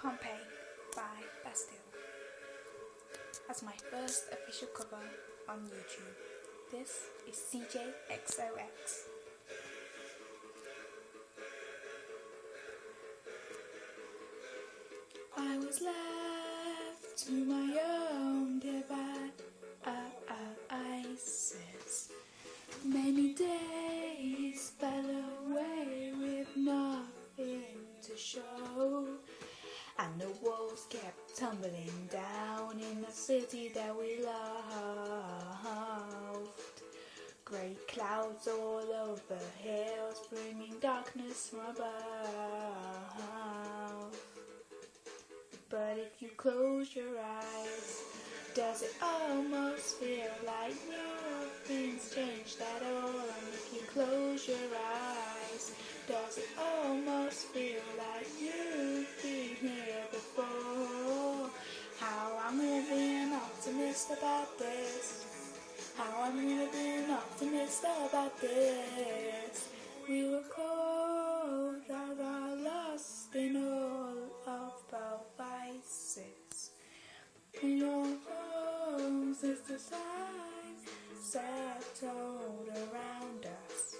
Pompeii by Bastille as my first official cover on YouTube. This is CJXOX. I was left to my own devices. Many days fell away with nothing to show, and the walls kept tumbling down in the city that we loved. Great clouds all over hills, bringing darkness from above. But if you close your eyes, does it almost feel like nothing's changed at all? And if you close your eyes, does it almost feel like you've been here before? How I'm gonna be an optimist about this. How I'm gonna be an optimist about this. We were cold, I got lost in all of our vices. In your homes is the signs settled around us,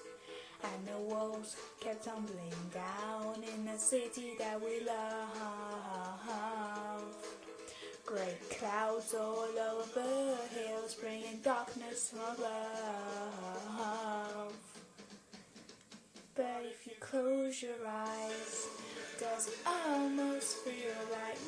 and the walls kept tumbling down in the city that we love. Great clouds all over hills, bringing darkness from above. But if you close your eyes, does it almost feel like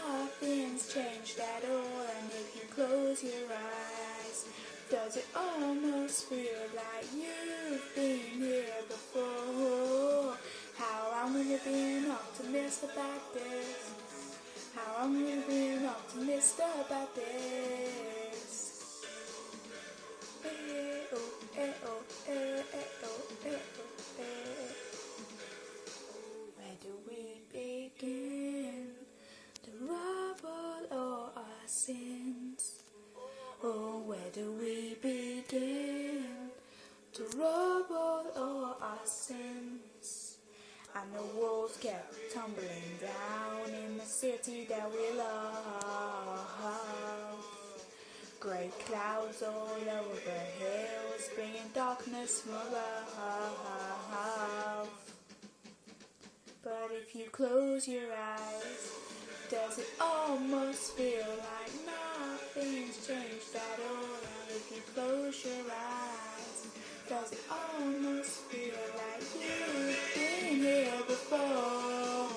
nothing's changed at all? And if you close your eyes, does it almost feel like you've been here before? How I'm gonna be an optimist about this. How I'm gonna be an optimist about this. Where do we begin to rubble all our sins? Oh, where do we begin to rubble all our sins? And the walls kept tumbling down in the city that we love. Great clouds all over the hills, bringing darkness from above. But if you close your eyes, does it almost feel like nothing's changed at all? And if you close your eyes, does it almost feel like you've been here before?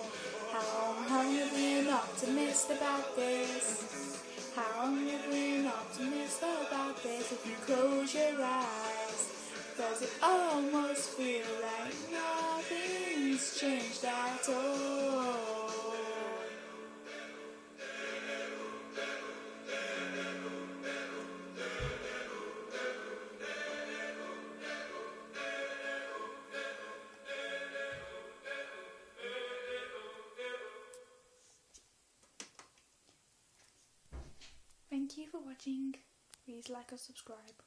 How I'm gonna be an optimist about this. How I'm gonna be an optimist about this. If you close your eyes, does it almost feel like nothing's changed at all? Thank you for watching. Please like or subscribe.